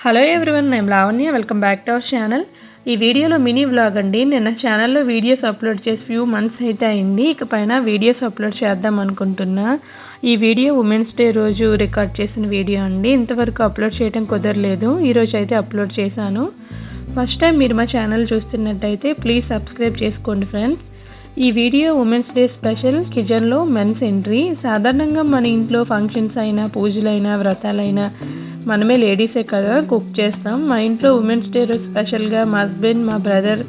Hello everyone, నేను Lavanya. Welcome back to our channel. ఈ వీడియోలో మినీ వ్లాగ్ అండి. నిన్న ఛానల్లో వీడియోస్ అప్లోడ్ చేసి ఫ్యూ మంత్స్ అయితే అయింది. ఇకపైన వీడియోస్ అప్లోడ్ చేద్దాం అనుకుంటున్నా. ఈ వీడియో ఉమెన్స్ డే రోజు రికార్డ్ చేసిన వీడియో అండి. ఇంతవరకు అప్లోడ్ చేయడం కుదరలేదు. ఈరోజు అయితే అప్లోడ్ చేశాను. ఫస్ట్ టైం మీరు మా ఛానల్ చూస్తున్నట్టయితే ప్లీజ్ సబ్స్క్రైబ్ చేసుకోండి ఫ్రెండ్స్. ఈ వీడియో ఉమెన్స్ డే స్పెషల్ కిచెన్లో మెన్స్ ఎంట్రీ. సాధారణంగా మన ఇంట్లో ఫంక్షన్స్ అయినా, పూజలైనా, వ్రతాలైనా మనమే లేడీసే కదా కుక్ చేస్తాం. మా ఇంట్లో ఉమెన్స్ డే రోజు స్పెషల్గా మా హస్బెండ్, మా బ్రదర్,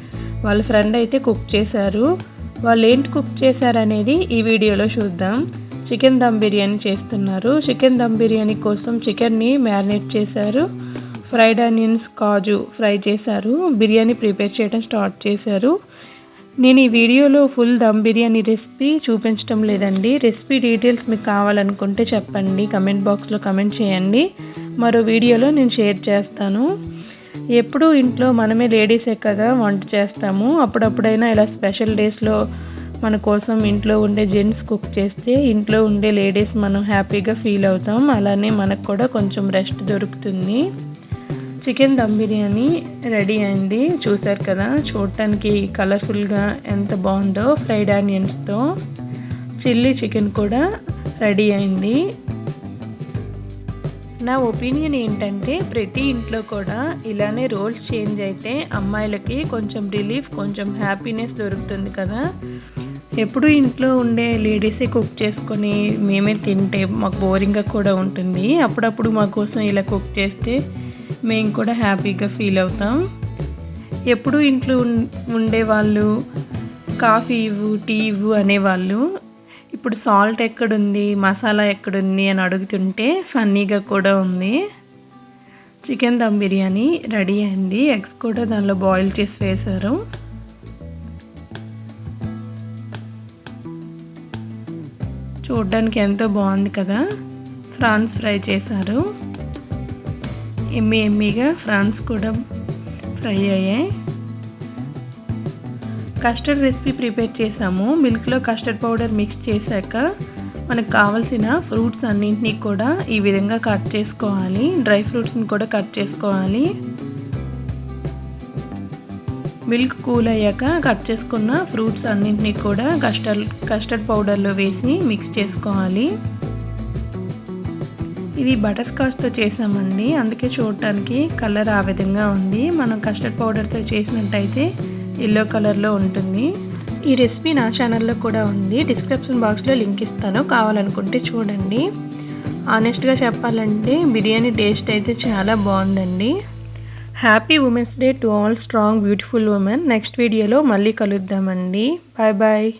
వాళ్ళ ఫ్రెండ్ అయితే కుక్ చేశారు. వాళ్ళు ఏంటి కుక్ చేశారనేది ఈ వీడియోలో చూద్దాం. చికెన్ దమ్ బిర్యానీ చేస్తున్నారు. చికెన్ దమ్ బిర్యానీ కోసం చికెన్ని మ్యారినేట్ చేశారు. ఫ్రైడ్ ఆనియన్స్, కాజు ఫ్రై చేశారు. బిర్యానీ ప్రిపేర్ చేయడం స్టార్ట్ చేశారు. నేను ఈ వీడియోలో ఫుల్ దమ్ బిర్యానీ రెసిపీ చూపించడం లేదండి. రెసిపీ డీటెయిల్స్ మీకు కావాలనుకుంటే చెప్పండి, కమెంట్ బాక్స్లో కమెంట్ చేయండి. మరో వీడియోలో నేను షేర్ చేస్తాను. ఎప్పుడూ ఇంట్లో మనమే లేడీసే కదా వంట చేస్తాము. అప్పుడప్పుడైనా ఇలా స్పెషల్ డేస్లో మన కోసం ఇంట్లో ఉండే జెంట్స్ కుక్ చేస్తే ఇంట్లో ఉండే లేడీస్ మనం హ్యాపీగా ఫీల్ అవుతాం. అలానే మనకు కూడా కొంచెం రెస్ట్ దొరుకుతుంది. చికెన్ దమ్ బిర్యానీ రెడీ అయింది. చూసారు కదా, చూడటానికి కలర్ఫుల్గా ఎంత బాగుందో. ఫ్రైడ్ ఆనియన్స్తో చిల్లీ చికెన్ కూడా రెడీ అయింది. నా ఒపీనియన్ ఏంటంటే ప్రతి ఇంట్లో కూడా ఇలానే రోల్స్ చేంజ్ అయితే అమ్మాయిలకి కొంచెం రిలీఫ్, కొంచెం హ్యాపీనెస్ దొరుకుతుంది కదా. ఎప్పుడు ఇంట్లో ఉండే లేడీసే కుక్ చేసుకొని మేమే తింటే మాకు బోరింగ్గా కూడా ఉంటుంది. అప్పుడప్పుడు మా కోసం ఇలా కుక్ చేస్తే మేము కూడా హ్యాపీగా ఫీల్ అవుతాం. ఎప్పుడు ఇంట్లో ఉండేవాళ్ళు కాఫీ ఇవ్వు, టీ ఇవ్వు అనేవాళ్ళు. ఇప్పుడు సాల్ట్ ఎక్కడుంది, మసాలా ఎక్కడుంది అని అడుగుతుంటే ఫన్నీగా కూడా ఉంది. చికెన్ దమ్ బిర్యానీ రెడీ అయింది. ఎగ్స్ కూడా దానిలో బాయిల్ చేసి వేశారు. చూడడానికి ఎంతో బాగుంది కదా. ఫ్రాన్స్ ఫ్రై చేశారు. ఎమ్మీగా ఫ్రాన్స్ కూడా ఫ్రై అయ్యాయి. కస్టర్డ్ రెసిపీ ప్రిపేర్ చేసాము. మిల్క్లో కస్టర్డ్ పౌడర్ మిక్స్ చేశాక మనకు కావాల్సిన ఫ్రూట్స్ అన్నింటినీ కూడా ఈ విధంగా కట్ చేసుకోవాలి. డ్రై ఫ్రూట్స్ని కూడా కట్ చేసుకోవాలి. మిల్క్ కూల్ అయ్యాక కట్ చేసుకున్న ఫ్రూట్స్ అన్నింటినీ కూడా కస్టర్డ్ పౌడర్లో వేసి మిక్స్ చేసుకోవాలి. ఇది బటర్ స్కాచ్తో చేసామండి, అందుకే చూడటానికి కలర్ ఆ విధంగా ఉంది. మనం కస్టర్డ్ పౌడర్తో చేసినట్టయితే ఎల్లో కలర్లో ఉంటుంది. ఈ రెసిపీ నా ఛానల్లో కూడా ఉంది. డిస్క్రిప్షన్ బాక్స్లో లింక్ ఇస్తాను, కావాలనుకుంటే చూడండి. ఆనెస్ట్గా చెప్పాలంటే బిర్యానీ టేస్ట్ అయితే చాలా బాగుందండి. Happy women's day to all strong beautiful women. Next వీడియోలో మళ్ళీ కలుద్దామండి. Bye bye.